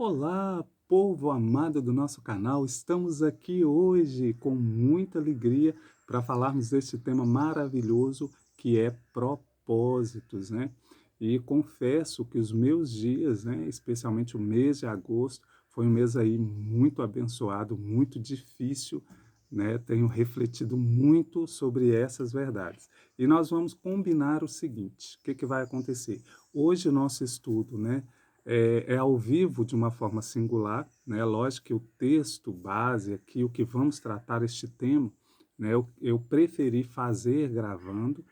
Olá, povo amado do nosso canal, estamos aqui hoje com muita alegria para falarmos deste tema maravilhoso que é propósitos, né? E confesso que os meus dias, né, especialmente o mês de agosto, foi um mês aí muito abençoado, muito difícil, né? Tenho refletido muito sobre essas verdades. E nós vamos combinar o seguinte: o que que vai acontecer? Hoje o nosso estudo, né? É ao vivo de uma forma singular, né? Lógico que o texto base aqui, o que vamos tratar este tema, né? Eu preferi fazer gravando,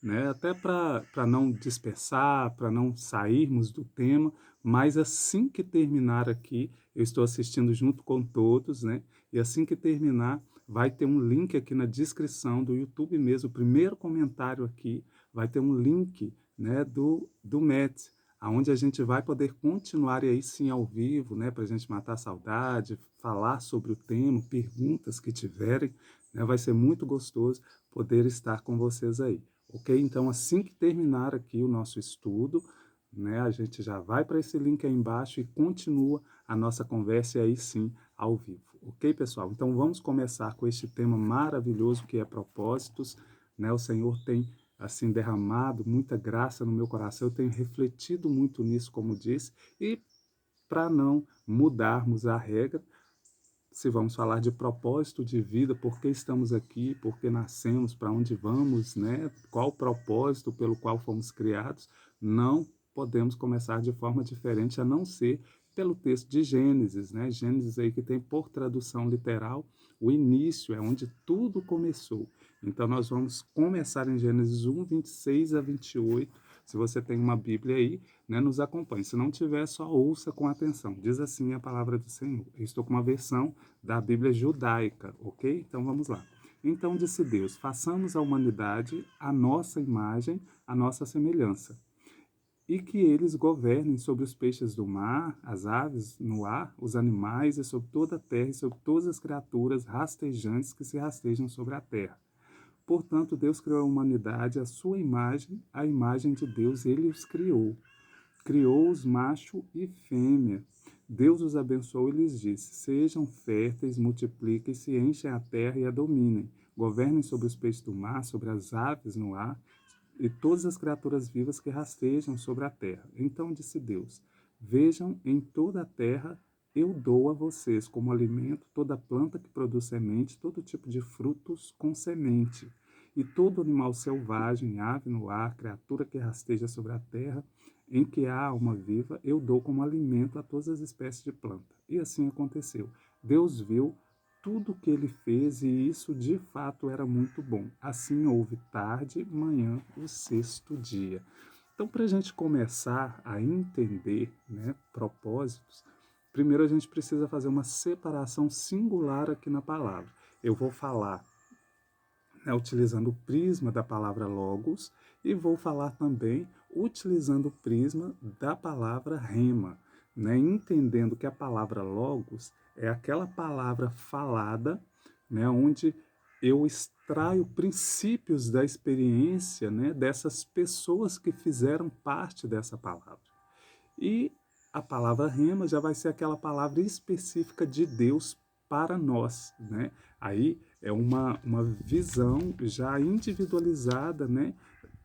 né? Até para não dispersar, para não sairmos do tema, mas assim que terminar aqui, eu estou assistindo junto com todos, né? E assim que terminar, vai ter um link aqui na descrição do YouTube mesmo, o primeiro comentário aqui, vai ter um link, né, do Met, aonde a gente vai poder continuar e aí sim ao vivo, né, para a gente matar a saudade, falar sobre o tema, perguntas que tiverem, né, vai ser muito gostoso poder estar com vocês aí, ok? Então, assim que terminar aqui o nosso estudo, né, a gente já vai para esse link aí embaixo e continua a nossa conversa e aí sim ao vivo, ok, pessoal? Então, vamos começar com este tema maravilhoso que é propósitos, né? O Senhor tem assim derramado muita graça no meu coração. Eu tenho refletido muito nisso, como disse, e para não mudarmos a regra, se vamos falar de propósito de vida, por que estamos aqui, por que nascemos, para onde vamos, né? Qual o propósito pelo qual fomos criados, não podemos começar de forma diferente a não ser pelo texto de Gênesis, né? Gênesis aí que tem por tradução literal o início, é onde tudo começou. Então nós vamos começar em Gênesis 1, 26 a 28. Se você tem uma Bíblia aí, né, nos acompanhe. Se não tiver, só ouça com atenção. Diz assim a palavra do Senhor. Eu estou com uma versão da Bíblia judaica, ok? Então vamos lá. Então disse Deus: façamos a humanidade a nossa imagem, a nossa semelhança, e que eles governem sobre os peixes do mar, as aves no ar, os animais e sobre toda a terra e sobre todas as criaturas rastejantes que se rastejam sobre a terra. Portanto, Deus criou a humanidade à sua imagem, a imagem de Deus ele os criou. Criou-os macho e fêmea. Deus os abençoou e lhes disse: sejam férteis, multipliquem-se, enchem a terra e a dominem. Governem sobre os peixes do mar, sobre as aves no ar e todas as criaturas vivas que rastejam sobre a terra. Então disse Deus: vejam, em toda a terra eu dou a vocês como alimento toda planta que produz semente, todo tipo de frutos com semente, e todo animal selvagem, ave no ar, criatura que rasteja sobre a terra, em que há alma viva, eu dou como alimento a todas as espécies de planta. E assim aconteceu. Deus viu tudo o que ele fez e isso de fato era muito bom. Assim houve tarde, manhã, o sexto dia. Então, para a gente começar a entender, né, propósitos, primeiro a gente precisa fazer uma separação singular aqui na palavra. Eu vou falar, né, utilizando o prisma da palavra logos e vou falar também utilizando o prisma da palavra rema, né, entendendo que a palavra logos é aquela palavra falada, né, onde eu extraio princípios da experiência, né, dessas pessoas que fizeram parte dessa palavra. E a palavra rema já vai ser aquela palavra específica de Deus para nós, né? Aí é uma visão já individualizada, né?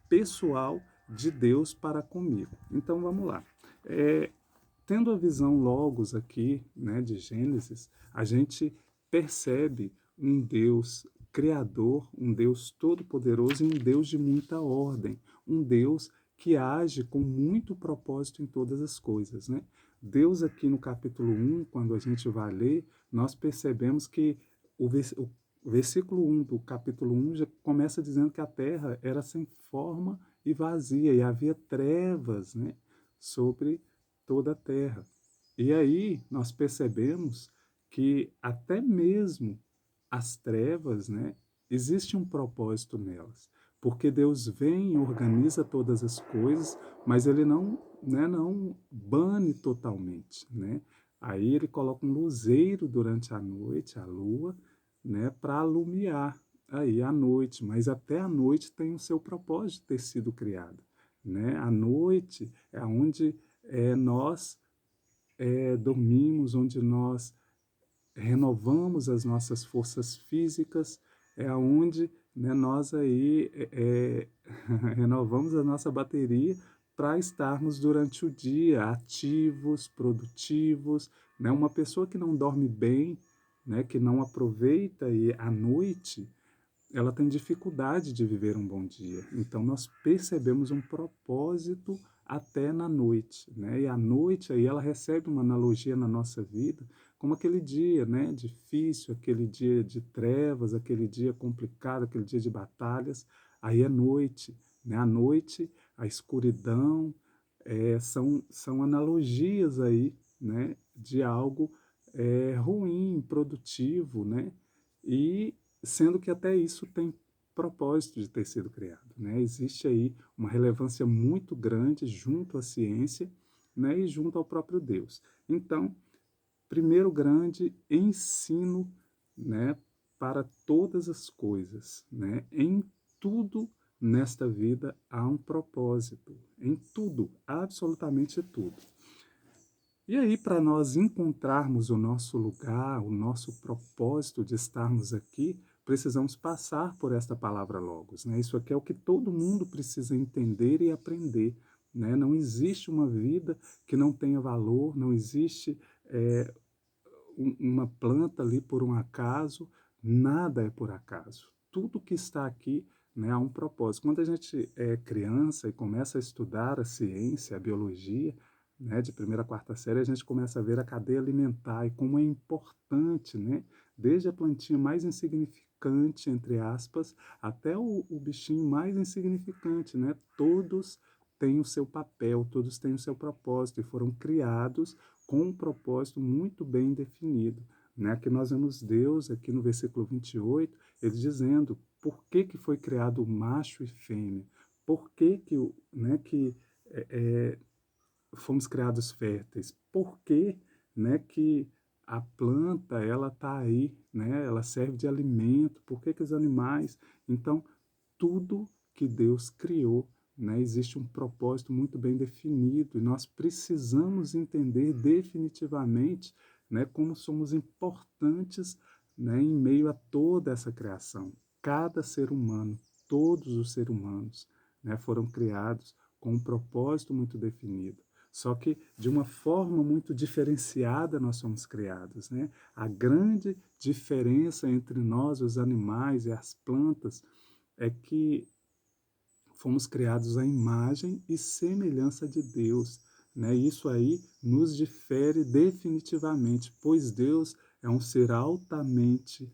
Pessoal de Deus para comigo. Então vamos lá. Tendo a visão logos aqui, né, de Gênesis, a gente percebe um Deus criador, um Deus todo-poderoso e um Deus de muita ordem, um Deus que age com muito propósito em todas as coisas, né? Deus aqui no capítulo 1, quando a gente vai ler, nós percebemos que o versículo 1 do capítulo 1 já começa dizendo que a terra era sem forma e vazia e havia trevas, né, sobre toda a terra. E aí nós percebemos que até mesmo as trevas, né, existe um propósito nelas, porque Deus vem e organiza todas as coisas, mas ele não, né, não bane totalmente, né? Aí ele coloca um luzeiro durante a noite, a lua, né, para alumiar aí a noite, mas até a noite tem o seu propósito de ter sido criado, né? A noite é onde nós dormimos, onde nós renovamos as nossas forças físicas, é aonde, né, nós aí renovamos a nossa bateria para estarmos durante o dia ativos, produtivos, né? Uma pessoa que não dorme bem, né, que não aproveita e à noite, ela tem dificuldade de viver um bom dia. Então nós percebemos um propósito até na noite, né? E a noite aí ela recebe uma analogia na nossa vida como aquele dia, né, difícil, aquele dia de trevas, aquele dia complicado, aquele dia de batalhas. Aí é noite, né? A noite, a escuridão, são analogias aí, né, de algo ruim, produtivo, né? E sendo que até isso tem propósito de ter sido criado, né? Existe aí uma relevância muito grande junto à ciência, né, e junto ao próprio Deus. Então, primeiro grande ensino, né, para todas as coisas, né? Em tudo nesta vida há um propósito, em tudo, absolutamente tudo. E aí, para nós encontrarmos o nosso lugar, o nosso propósito de estarmos aqui, precisamos passar por esta palavra logos, né? Isso aqui é o que todo mundo precisa entender e aprender, né? Não existe uma vida que não tenha valor, não existe uma planta ali por um acaso, nada é por acaso. Tudo que está aqui, né, há um propósito. Quando a gente é criança e começa a estudar a ciência, a biologia, né, de primeira a quarta série, a gente começa a ver a cadeia alimentar e como é importante, né, desde a plantinha mais insignificante, entre aspas, até o bichinho mais insignificante, né, todos têm o seu papel, todos têm o seu propósito e foram criados com um propósito muito bem definido. Né? Aqui nós vemos Deus, aqui no versículo 28, ele dizendo por que, que foi criado o macho e fêmea, por que, que fomos criados férteis, por que, né, que a planta ela está aí, né, ela serve de alimento, por que, que os animais. Então, tudo que Deus criou, né, existe um propósito muito bem definido e nós precisamos entender definitivamente, né, como somos importantes, né, em meio a toda essa criação. Cada ser humano, todos os seres humanos, né, foram criados com um propósito muito definido. Só que de uma forma muito diferenciada nós somos criados, né? A grande diferença entre nós, os animais e as plantas, é que fomos criados à imagem e semelhança de Deus. Né? Isso aí nos difere definitivamente, pois Deus é um ser altamente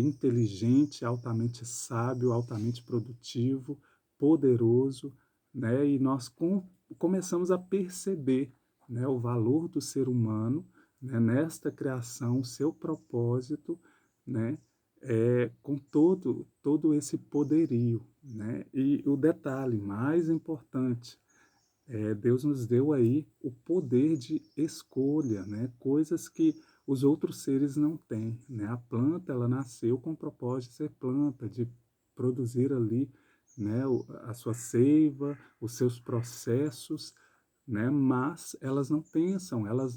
inteligente, altamente sábio, altamente produtivo, poderoso, né? E nós começamos a perceber, né, o valor do ser humano, né, nesta criação, seu propósito, né, com todo esse poderio. Né? E o detalhe mais importante, Deus nos deu aí o poder de escolha, né? Coisas que os outros seres não têm. Né? A planta ela nasceu com o propósito de ser planta, de produzir ali, né, a sua seiva, os seus processos, né? Mas elas não pensam, elas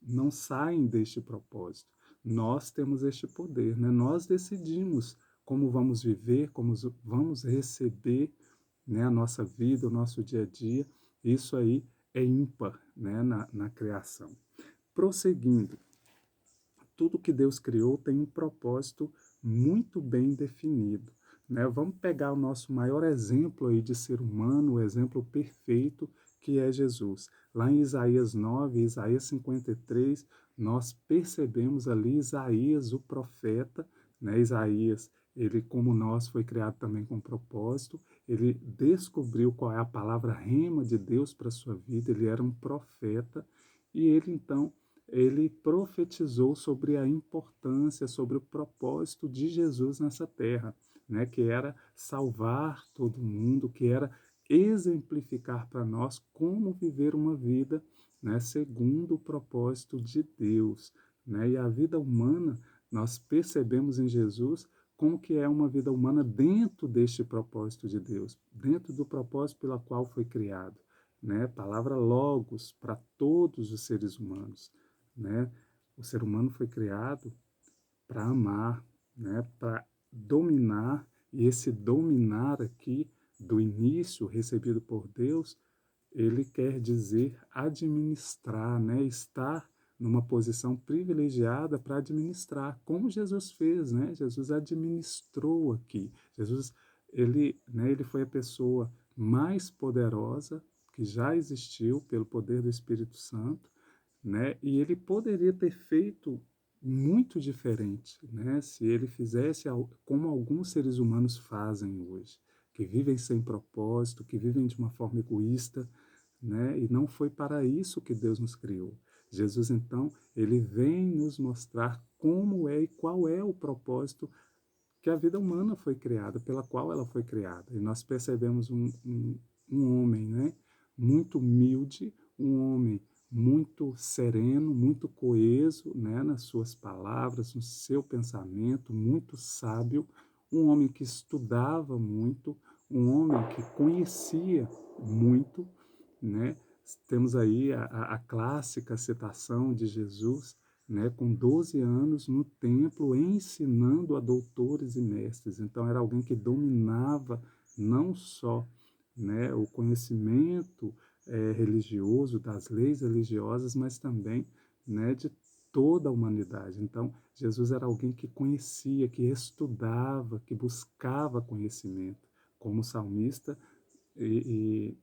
não saem deste propósito. Nós temos este poder, né? Nós decidimos como vamos viver, como vamos receber, né, a nossa vida, o nosso dia a dia. Isso aí é ímpar, né, na criação. Prosseguindo, tudo que Deus criou tem um propósito muito bem definido. Né? Vamos pegar o nosso maior exemplo aí de ser humano, o exemplo perfeito, que é Jesus. Lá em Isaías 9, Isaías 53, nós percebemos ali Isaías, o profeta, né? Isaías, ele como nós foi criado também com propósito, ele descobriu qual é a palavra rema de Deus para a sua vida, ele era um profeta e ele então ele profetizou sobre a importância, sobre o propósito de Jesus nessa terra, né? Que era salvar todo mundo, que era exemplificar para nós como viver uma vida, né, segundo o propósito de Deus. Né? E a vida humana, nós percebemos em Jesus como que é uma vida humana dentro deste propósito de Deus, dentro do propósito pela qual foi criado. né? Palavra logos para todos os seres humanos, né? O ser humano foi criado para amar, né? Para dominar, e esse dominar aqui do início recebido por Deus, ele quer dizer administrar, né? Estar numa posição privilegiada para administrar, como Jesus fez, né? Jesus administrou aqui. Jesus, ele foi a pessoa mais poderosa que já existiu pelo poder do Espírito Santo, né? E ele poderia ter feito muito diferente, né? Se ele fizesse como alguns seres humanos fazem hoje, que vivem sem propósito, que vivem de uma forma egoísta, né? E não foi para isso que Deus nos criou. Jesus, então, ele vem nos mostrar como é e qual é o propósito que a vida humana foi criada, pela qual ela foi criada. E nós percebemos um homem, né? Muito humilde, um homem muito sereno, muito coeso, né? Nas suas palavras, no seu pensamento, muito sábio, um homem que estudava muito, um homem que conhecia muito, né? Temos aí a clássica citação de Jesus, né, com 12 anos no templo, ensinando a doutores e mestres. Então, era alguém que dominava não só, né, o conhecimento religioso, das leis religiosas, mas também, né, de toda a humanidade. Então, Jesus era alguém que conhecia, que estudava, que buscava conhecimento, como salmista e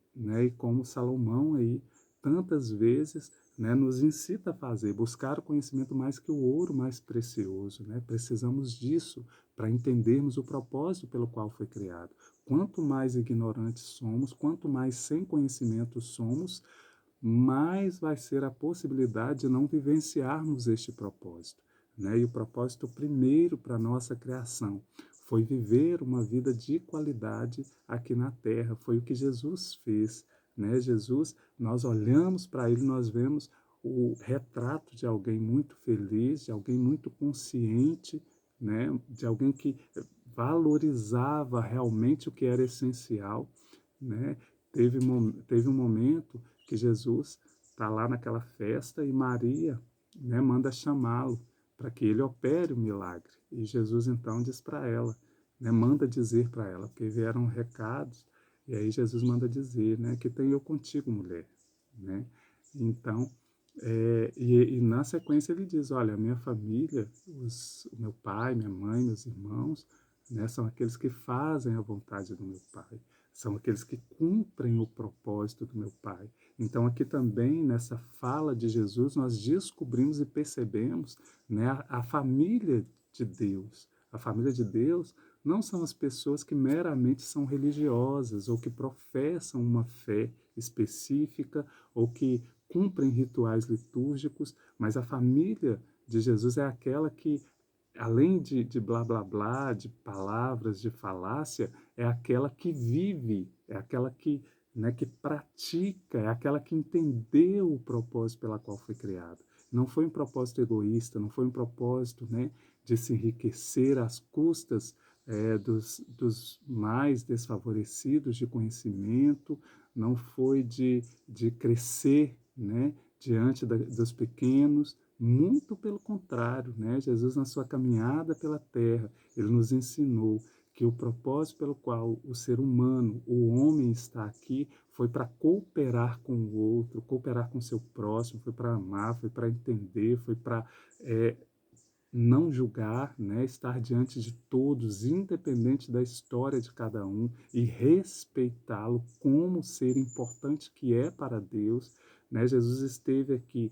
como Salomão aí tantas vezes, né, nos incita a fazer, buscar o conhecimento mais que o ouro mais precioso, né? Precisamos disso para entendermos o propósito pelo qual foi criado. Quanto mais ignorantes somos, quanto mais sem conhecimento somos, mais vai ser a possibilidade de não vivenciarmos este propósito, né? E o propósito primeiro para a nossa criação foi viver uma vida de qualidade aqui na terra. Foi o que Jesus fez, né? Jesus, nós olhamos para ele, nós vemos o retrato de alguém muito feliz, de alguém muito consciente, né? De alguém que valorizava realmente o que era essencial, né? Teve um momento que Jesus está lá naquela festa e Maria, né, manda chamá-lo para que ele opere o milagre. E Jesus então diz para ela, né, manda dizer para ela, porque vieram recados, e aí Jesus manda dizer, né, que tenho eu contigo, mulher, né? Então, e na sequência ele diz, olha, a minha família, o meu pai, minha mãe, meus irmãos, né, são aqueles que fazem a vontade do meu pai, são aqueles que cumprem o propósito do meu pai. Então, aqui também, nessa fala de Jesus, nós descobrimos e percebemos, né, a família de Deus. A família de Deus não são as pessoas que meramente são religiosas ou que professam uma fé específica ou que cumprem rituais litúrgicos, mas a família de Jesus é aquela que, além de blá blá blá, de palavras, de falácia, é aquela que vive, é aquela que, né, que pratica, é aquela que entendeu o propósito pela qual foi criado. Não foi um propósito egoísta, não foi um propósito, né, de se enriquecer às custas dos mais desfavorecidos de conhecimento, não foi de crescer, né, diante dos pequenos, muito pelo contrário, né? Jesus, na sua caminhada pela terra, ele nos ensinou que o propósito pelo qual o ser humano, o homem está aqui, foi para cooperar com o outro, cooperar com o seu próximo, foi para amar, foi para entender, foi para não julgar, né? Estar diante de todos, independente da história de cada um, e respeitá-lo como ser importante que é para Deus, né? Jesus esteve aqui,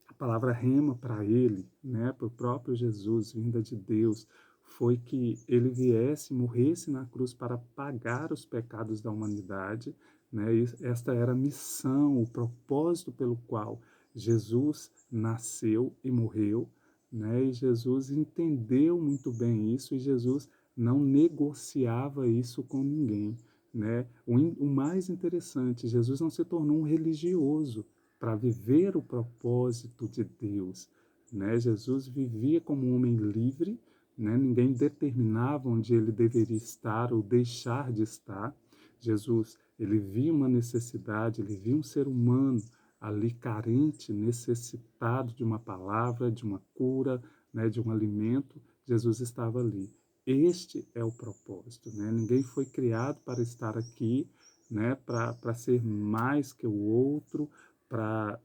a palavra rema para ele, né, para o próprio Jesus, vinda de Deus, foi que ele viesse, morresse na cruz para pagar os pecados da humanidade, né? E esta era a missão, o propósito pelo qual Jesus nasceu e morreu, né? E Jesus entendeu muito bem isso e Jesus não negociava isso com ninguém, né? O mais interessante, Jesus não se tornou um religioso para viver o propósito de Deus, né? Jesus vivia como um homem livre, né? Ninguém determinava onde ele deveria estar ou deixar de estar. Jesus Ele via uma necessidade, ele via um ser humano ali carente, necessitado de uma palavra, de uma cura, né, de um alimento. Jesus estava ali. Este é o propósito, né? Ninguém foi criado para estar aqui, né, para ser mais que o outro, para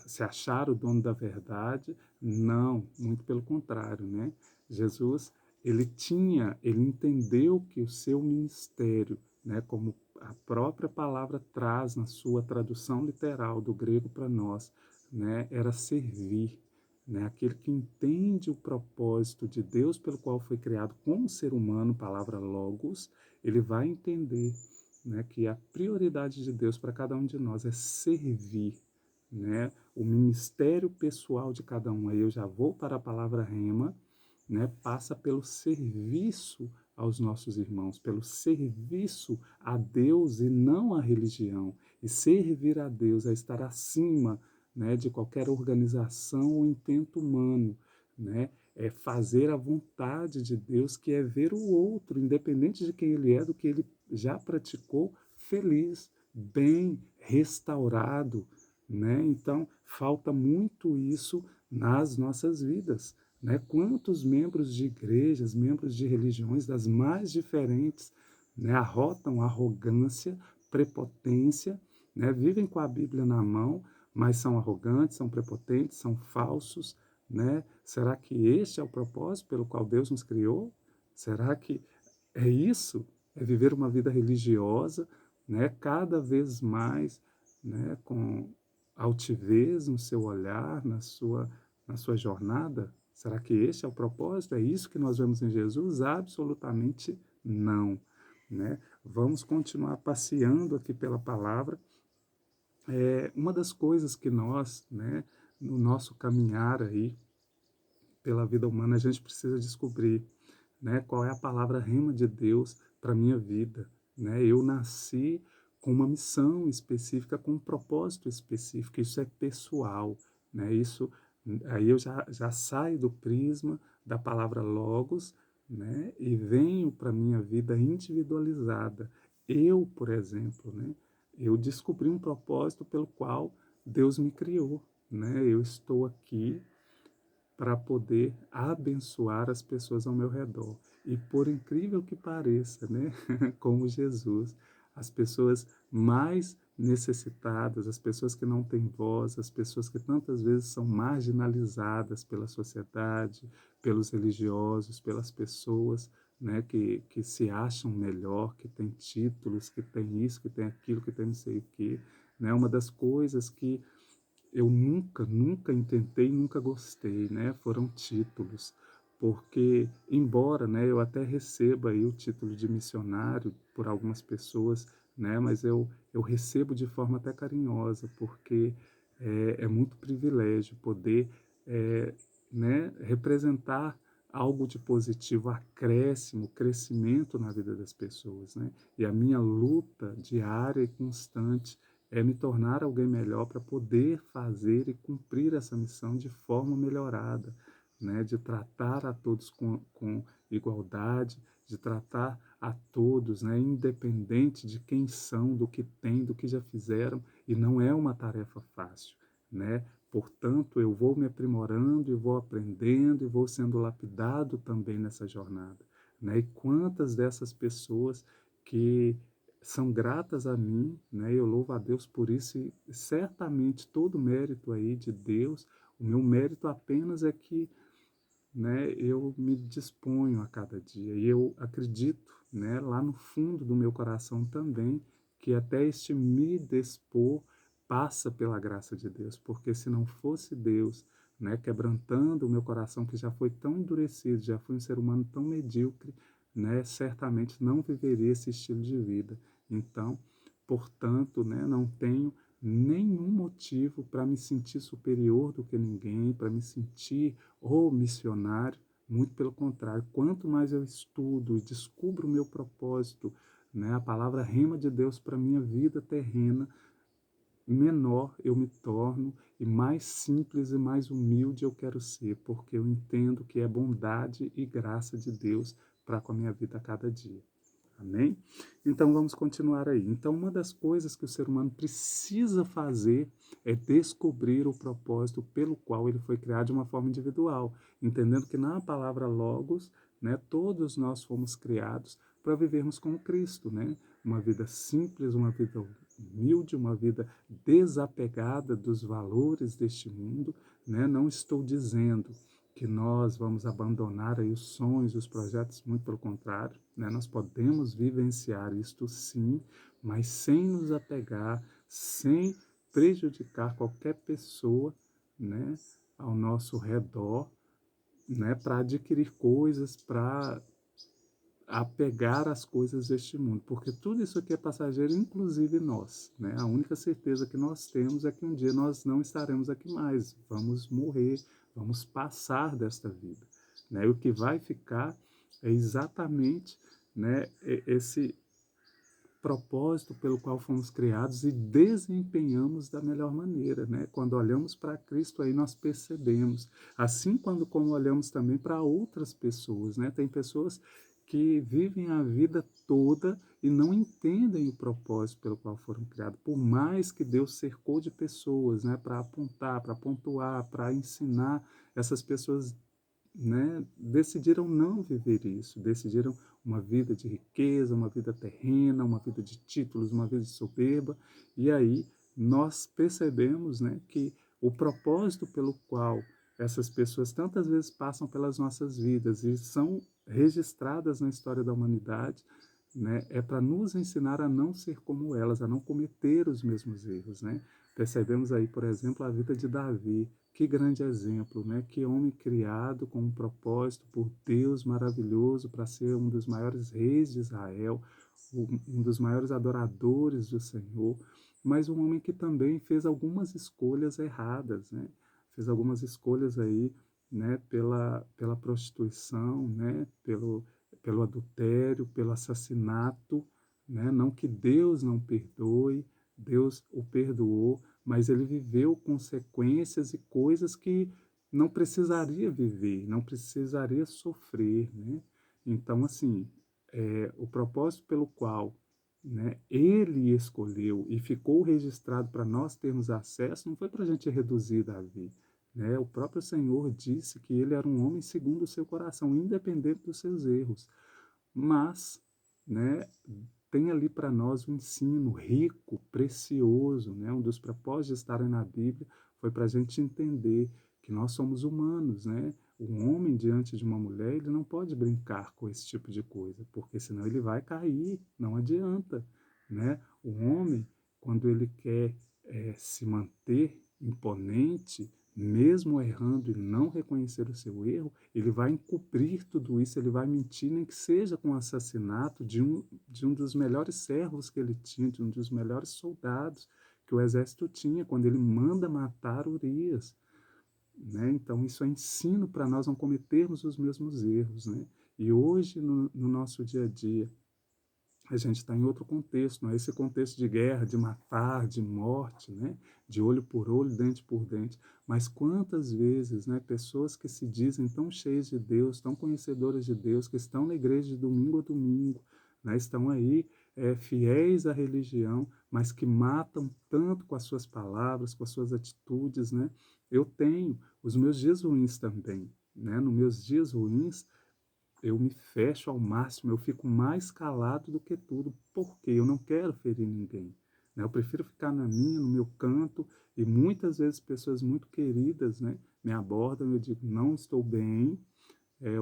se achar o dono da verdade. Não, muito pelo contrário, né? Jesus, ele entendeu que o seu ministério, né, como a própria palavra traz na sua tradução literal do grego para nós, né, era servir, né? Aquele que entende o propósito de Deus pelo qual foi criado como ser humano, palavra logos, ele vai entender, né, que a prioridade de Deus para cada um de nós é servir, né? O ministério pessoal de cada um. Aí eu já vou para a palavra rema, né? Passa pelo serviço aos nossos irmãos, pelo serviço a Deus e não à religião. E servir a Deus é estar acima, né, de qualquer organização ou intento humano, né? É fazer a vontade de Deus, que é ver o outro, independente de quem ele é, do que ele já praticou, feliz, bem, restaurado, né? Então, falta muito isso nas nossas vidas, né? Quantos membros de igrejas, membros de religiões das mais diferentes, né, arrotam arrogância, prepotência, né, vivem com a Bíblia na mão, mas são arrogantes, são prepotentes, são falsos, né? Será que este é o propósito pelo qual Deus nos criou? Será que é isso? É viver uma vida religiosa, né, cada vez mais, né, com altivez no seu olhar, na sua jornada? Será que este é o propósito? É isso que nós vemos em Jesus? Absolutamente não, né? Vamos continuar passeando aqui pela palavra. Uma das coisas que nós, né, no nosso caminhar aí pela vida humana, a gente precisa descobrir, né, qual é a palavra rema de Deus para a minha vida, né? Eu nasci com uma missão específica, com um propósito específico, isso é pessoal, né? Isso, aí eu já saio do prisma da palavra logos, né, e venho para a minha vida individualizada. Eu, por exemplo, né, eu descobri um propósito pelo qual Deus me criou, né? Eu estou aqui para poder abençoar as pessoas ao meu redor. E por incrível que pareça, né, como Jesus, as pessoas mais necessitadas, as pessoas que não têm voz, as pessoas que tantas vezes são marginalizadas pela sociedade, pelos religiosos, pelas pessoas, né, que se acham melhor, que têm títulos, que têm isso, que têm aquilo, que têm não sei o quê, né? Uma das coisas que eu nunca intentei, nunca gostei, né? Foram títulos, porque embora, né, eu até receba aí o título de missionário por algumas pessoas, né, mas eu recebo de forma até carinhosa, porque é muito privilégio poder, é, né, representar algo de positivo, acréscimo, crescimento na vida das pessoas, né? E a minha luta diária e constante é me tornar alguém melhor para poder fazer e cumprir essa missão de forma melhorada, né? De tratar a todos com igualdade, de tratar a todos, né? Independente de quem são, do que têm, do que já fizeram, e não é uma tarefa fácil, né? Portanto, eu vou me aprimorando e vou aprendendo e vou sendo lapidado também nessa jornada, né? E quantas dessas pessoas que são gratas a mim, né? Eu louvo a Deus por isso e certamente todo o mérito aí de Deus, o meu mérito apenas é que, né, eu me disponho a cada dia e eu acredito, né, lá no fundo do meu coração também, que até este me dispor passa pela graça de Deus, porque se não fosse Deus, né, quebrantando o meu coração que já foi tão endurecido, já fui um ser humano tão medíocre, né, certamente não viveria esse estilo de vida. Então, portanto, né, não tenho nenhum motivo para me sentir superior do que ninguém, para me sentir ou missionário, muito pelo contrário, quanto mais eu estudo e descubro o meu propósito, né, a palavra rema de Deus para a minha vida terrena, menor eu me torno e mais simples e mais humilde eu quero ser, porque eu entendo que é bondade e graça de Deus para com a minha vida a cada dia. Amém? Então vamos continuar aí. Então, uma das coisas que o ser humano precisa fazer é descobrir o propósito pelo qual ele foi criado de uma forma individual, entendendo que na palavra logos, né, todos nós fomos criados para vivermos como Cristo, né? Uma vida simples, uma vida humilde, uma vida desapegada dos valores deste mundo, né? Não estou dizendo que nós vamos abandonar aí os sonhos, os projetos, muito pelo contrário, né? Nós podemos vivenciar isto sim, mas sem nos apegar, sem prejudicar qualquer pessoa, né, ao nosso redor, né, para adquirir coisas, para apegar às coisas deste mundo, porque tudo isso aqui é passageiro, inclusive nós, né? A única certeza que nós temos é que um dia nós não estaremos aqui mais, vamos morrer, vamos passar desta vida, né? E o que vai ficar é exatamente, né, esse propósito pelo qual fomos criados e desempenhamos da melhor maneira, né? Quando olhamos para Cristo aí nós percebemos, assim como olhamos também para outras pessoas, né? Tem pessoas que vivem a vida toda e não entendem o propósito pelo qual foram criados, por mais que Deus cercou de pessoas, né, para apontar, para pontuar, para ensinar, essas pessoas, né, decidiram não viver isso, decidiram uma vida de riqueza, uma vida terrena, uma vida de títulos, uma vida de soberba, e aí nós percebemos, né, que o propósito pelo qual essas pessoas tantas vezes passam pelas nossas vidas e são registradas na história da humanidade, né, é para nos ensinar a não ser como elas, a não cometer os mesmos erros, né? Percebemos aí, por exemplo, a vida de Davi. Que grande exemplo, né? Que homem criado com um propósito por Deus maravilhoso para ser um dos maiores reis de Israel, um dos maiores adoradores do Senhor, mas um homem que também fez algumas escolhas erradas, né? Fez algumas escolhas aí, né? Pela prostituição, né? Pelo adultério, pelo assassinato, né? Não que Deus não perdoe, Deus o perdoou, mas ele viveu consequências e coisas que não precisaria viver, não precisaria sofrer, né? Então, assim, o propósito pelo qual, né, ele escolheu e ficou registrado para nós termos acesso, não foi para a gente reduzir Davi, né? O próprio Senhor disse que ele era um homem segundo o seu coração, independente dos seus erros, mas, né, tem ali para nós um ensino rico, precioso, né? Um dos propósitos de estarem na Bíblia foi para a gente entender que nós somos humanos, né? Um homem diante de uma mulher, ele não pode brincar com esse tipo de coisa, porque senão ele vai cair, não adianta, né? O homem, quando ele quer se manter imponente, mesmo errando e não reconhecer o seu erro, ele vai encobrir tudo isso, ele vai mentir, nem que seja com o assassinato de um dos melhores servos que ele tinha, de um dos melhores soldados que o exército tinha, quando ele manda matar Urias, né? Então, isso é ensino para nós não cometermos os mesmos erros, né? E hoje, no nosso dia a dia, a gente está em outro contexto, não é esse contexto de guerra, de matar, de morte, né? De olho por olho, dente por dente. Mas quantas vezes, né, pessoas que se dizem tão cheias de Deus, tão conhecedoras de Deus, que estão na igreja de domingo a domingo, né, estão aí fiéis à religião, mas que matam tanto com as suas palavras, com as suas atitudes, né? Eu tenho os meus dias ruins também, né? Nos meus dias ruins, eu me fecho ao máximo, eu fico mais calado do que tudo, porque eu não quero ferir ninguém, né? Eu prefiro ficar na minha, no meu canto, e muitas vezes pessoas muito queridas, né, me abordam e eu digo, não estou bem,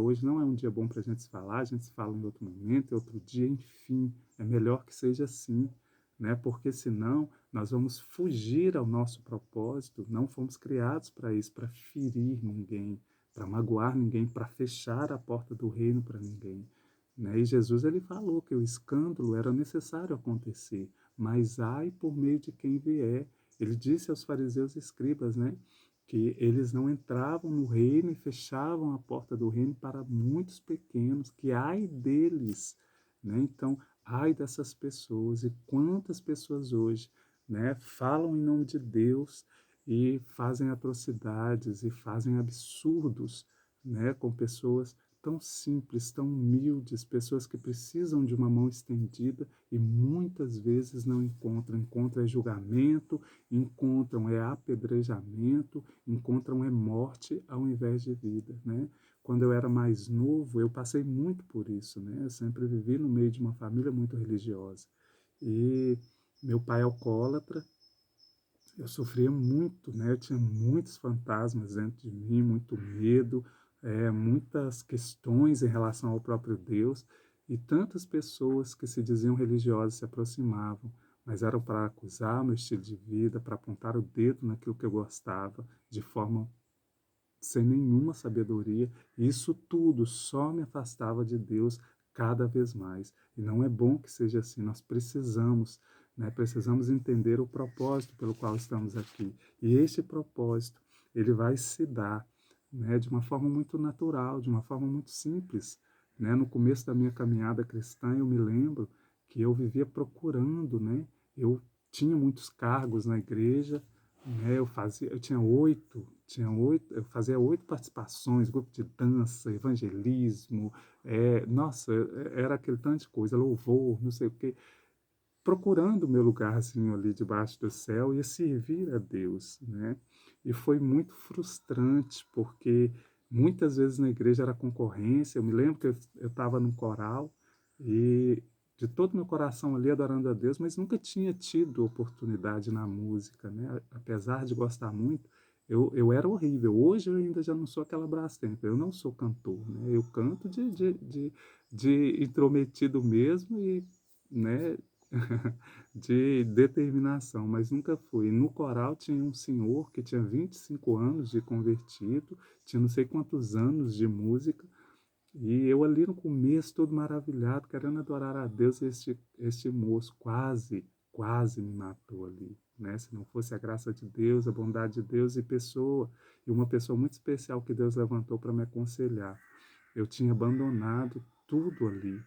hoje não é um dia bom para a gente se falar, a gente se fala em outro momento, em outro dia, enfim, é melhor que seja assim, né? Porque senão nós vamos fugir ao nosso propósito, não fomos criados para isso, para ferir ninguém, para magoar ninguém, para fechar a porta do reino para ninguém, né? E Jesus ele falou que o escândalo era necessário acontecer, mas ai por meio de quem vier. Ele disse aos fariseus e escribas, né, que eles não entravam no reino e fechavam a porta do reino para muitos pequenos, que ai deles, né? Então, ai dessas pessoas, e quantas pessoas hoje, né, falam em nome de Deus e fazem atrocidades e fazem absurdos, né, com pessoas tão simples, tão humildes, pessoas que precisam de uma mão estendida e muitas vezes não encontram. Encontram é julgamento, encontram é apedrejamento, encontram é morte ao invés de vida, né? Quando eu era mais novo, eu passei muito por isso, né? Eu sempre vivi no meio de uma família muito religiosa. E meu pai é alcoólatra, eu sofria muito, né? Eu tinha muitos fantasmas dentro de mim, muito medo, muitas questões em relação ao próprio Deus, e tantas pessoas que se diziam religiosas se aproximavam, mas eram para acusar o meu estilo de vida, para apontar o dedo naquilo que eu gostava, de forma sem nenhuma sabedoria. E isso tudo só me afastava de Deus cada vez mais. E não é bom que seja assim. Nós precisamos, né? Precisamos entender o propósito pelo qual estamos aqui. E este propósito, ele vai se dar, né, de uma forma muito natural, de uma forma muito simples, né? No começo da minha caminhada cristã, eu me lembro que eu vivia procurando, né? Eu tinha muitos cargos na igreja, né? Eu tinha oito, eu fazia 8 participações, grupo de dança, evangelismo, nossa, era aquele tanto de coisa, louvor, não sei o quê, procurando o meu lugarzinho ali debaixo do céu e servir a Deus, né? E foi muito frustrante, porque muitas vezes na igreja era concorrência. Eu me lembro que eu estava num coral e de todo meu coração ali adorando a Deus, mas nunca tinha tido oportunidade na música, né? Apesar de gostar muito, eu era horrível. Hoje eu ainda já não sou aquela Brastemp, eu não sou cantor, né? Eu canto de intrometido mesmo e, né, de determinação, mas nunca fui. No coral tinha um senhor que tinha 25 anos de convertido, tinha não sei quantos anos de música, e eu ali no começo, todo maravilhado, querendo adorar a Deus, este moço quase me matou ali, né? Se não fosse a graça de Deus, a bondade de Deus e uma pessoa muito especial que Deus levantou para me aconselhar. Eu tinha abandonado tudo ali,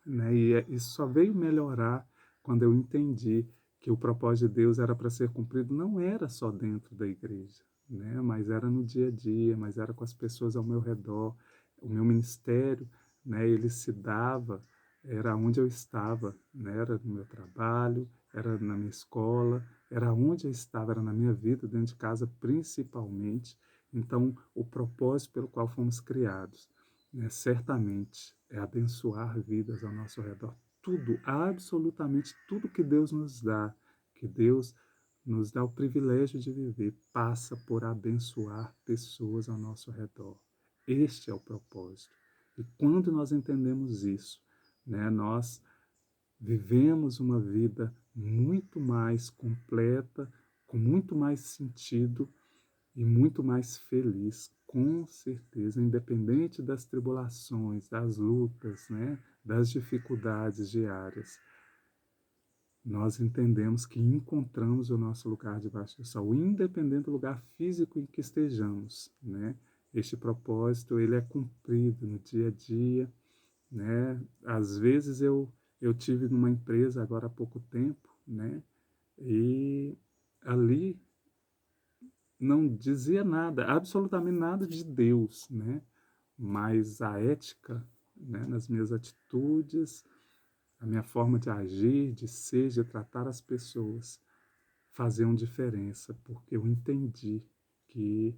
né? E isso só veio melhorar quando eu entendi que o propósito de Deus era para ser cumprido, não era só dentro da igreja, né? Mas era no dia a dia, mas era com as pessoas ao meu redor. O meu ministério, né? Ele se dava, era onde eu estava, né? Era no meu trabalho, era na minha escola, era onde eu estava, era na minha vida, dentro de casa principalmente. Então, o propósito pelo qual fomos criados, né, certamente é abençoar vidas ao nosso redor. Tudo, absolutamente tudo que Deus nos dá, que Deus nos dá o privilégio de viver, passa por abençoar pessoas ao nosso redor. Este é o propósito. E quando nós entendemos isso, né, nós vivemos uma vida muito mais completa, com muito mais sentido e muito mais feliz, com certeza, independente das tribulações, das lutas, né, das dificuldades diárias. Nós entendemos que encontramos o nosso lugar debaixo do sol, independente do lugar físico em que estejamos, né? Este propósito, ele é cumprido no dia a dia, né? Às vezes eu tive numa empresa agora há pouco tempo, né? E ali não dizia nada, absolutamente nada de Deus, né? Mas a ética, né, nas minhas atitudes, a minha forma de agir, de ser, de tratar as pessoas, faziam diferença, porque eu entendi que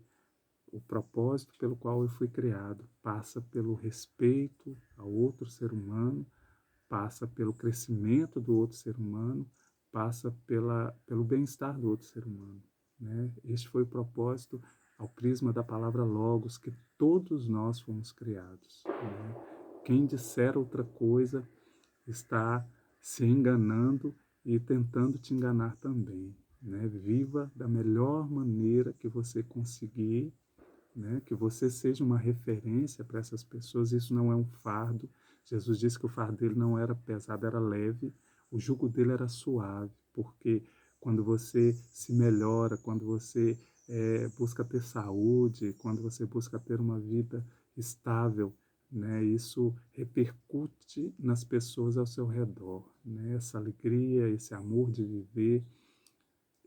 o propósito pelo qual eu fui criado passa pelo respeito ao outro ser humano, passa pelo crescimento do outro ser humano, passa pelo bem-estar do outro ser humano, né? Este foi o propósito ao prisma da palavra logos, que todos nós fomos criados, né? Quem disser outra coisa está se enganando e tentando te enganar também, né? Viva da melhor maneira que você conseguir, né? Que você seja uma referência para essas pessoas. Isso não é um fardo. Jesus disse que o fardo dele não era pesado, era leve. O jugo dele era suave, porque quando você se melhora, quando você busca ter saúde, quando você busca ter uma vida estável, né, isso repercute nas pessoas ao seu redor, né? Essa alegria, esse amor de viver,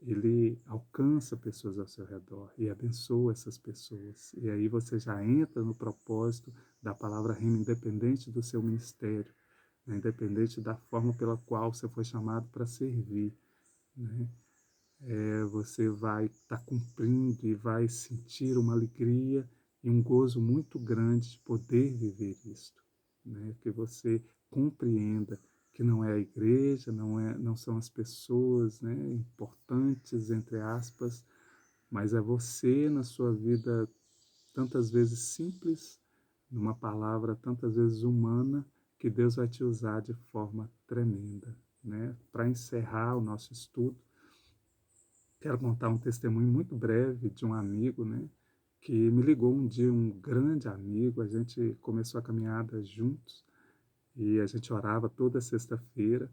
ele alcança pessoas ao seu redor e abençoa essas pessoas. E aí você já entra no propósito da palavra rema, independente do seu ministério, né? Independente da forma pela qual você foi chamado para servir, né? Você vai estar cumprindo e vai sentir uma alegria e um gozo muito grande de poder viver isto, né? Que você compreenda que não é a igreja, não são as pessoas, né, importantes, entre aspas, mas é você na sua vida tantas vezes simples, numa palavra tantas vezes humana, que Deus vai te usar de forma tremenda, né? Para encerrar o nosso estudo, quero contar um testemunho muito breve de um amigo, né, que me ligou um dia, um grande amigo, a gente começou a caminhada juntos e a gente orava toda sexta-feira.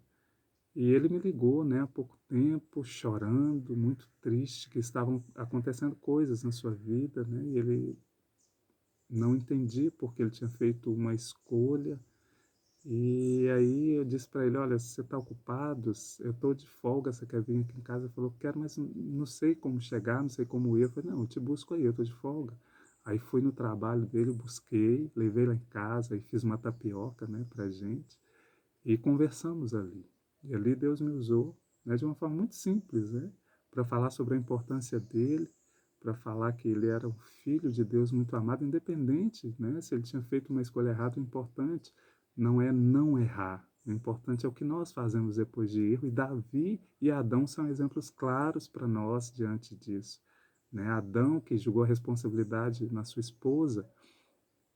E ele me ligou, né, há pouco tempo, chorando, muito triste, que estavam acontecendo coisas na sua vida, né, e ele não entendia porque ele tinha feito uma escolha. E aí eu disse para ele, olha, você está ocupado? Eu estou de folga, você quer vir aqui em casa? Ele falou, quero, mas não sei como chegar, não sei como ir. Eu falei, não, eu te busco aí, eu estou de folga. Aí fui no trabalho dele, busquei, levei lá em casa e fiz uma tapioca, né, pra gente. E conversamos ali. E ali Deus me usou, né, de uma forma muito simples, né, para falar sobre a importância dele, para falar que ele era um filho de Deus muito amado, independente, né, se ele tinha feito uma escolha errada. O importante não é não errar. O importante é o que nós fazemos depois de erro. E Davi e Adão são exemplos claros para nós diante disso, né? Adão, que julgou a responsabilidade na sua esposa,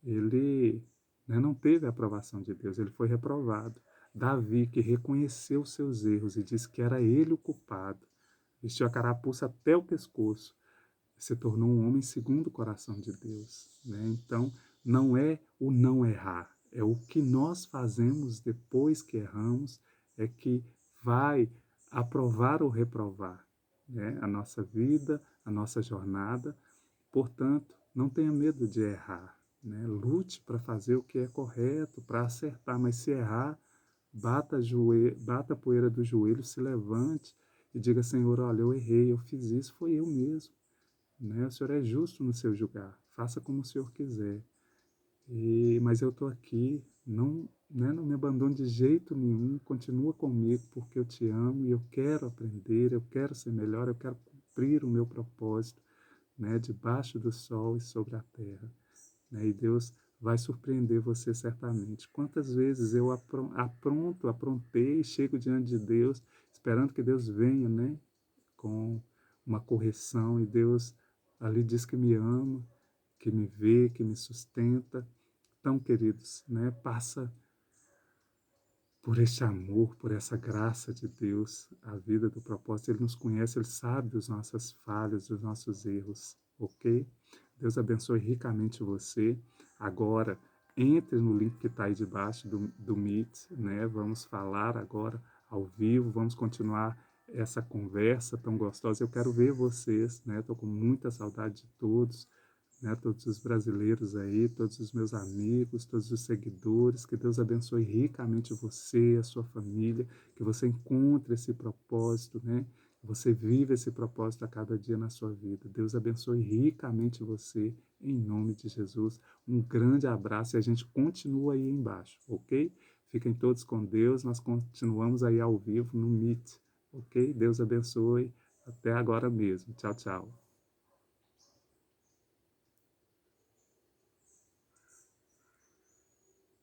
ele, né, não teve a aprovação de Deus, ele foi reprovado. Davi, que reconheceu seus erros e disse que era ele o culpado, vestiu a carapuça até o pescoço, se tornou um homem segundo o coração de Deus, né? Então, não é o não errar, é o que nós fazemos depois que erramos, é que vai aprovar ou reprovar, né, a nossa vida, a nossa jornada. Portanto, não tenha medo de errar, né? Lute para fazer o que é correto, para acertar, mas se errar, bata a poeira do joelho, se levante e diga, Senhor, olha, eu errei, eu fiz isso, foi eu mesmo, né? O Senhor é justo no seu julgar, faça como o Senhor quiser. Mas eu estou aqui, não, né, não me abandone de jeito nenhum, continua comigo porque eu te amo e eu quero aprender, eu quero ser melhor, eu quero cumprir o meu propósito, né, debaixo do sol e sobre a terra, né, e Deus vai surpreender você certamente. Quantas vezes eu aprontei, chego diante de Deus, esperando que Deus venha, né, com uma correção, e Deus ali diz que me ama, que me vê, que me sustenta. Então, queridos, né, passa por este amor, por essa graça de Deus, a vida do propósito. Ele nos conhece, Ele sabe das nossas falhas, dos nossos erros, ok? Deus abençoe ricamente você. Agora, entre no link que está aí debaixo do Meet, né? Vamos falar agora ao vivo, vamos continuar essa conversa tão gostosa. Eu quero ver vocês, né? Estou com muita saudade de todos, né, todos os brasileiros aí, todos os meus amigos, todos os seguidores. Que Deus abençoe ricamente você, a sua família, que você encontre esse propósito, né? Que você vive esse propósito a cada dia na sua vida. Deus abençoe ricamente você, em nome de Jesus. Um grande abraço e a gente continua aí embaixo, ok? Fiquem todos com Deus, nós continuamos aí ao vivo no Meet, ok? Deus abençoe, até agora mesmo. Tchau, tchau.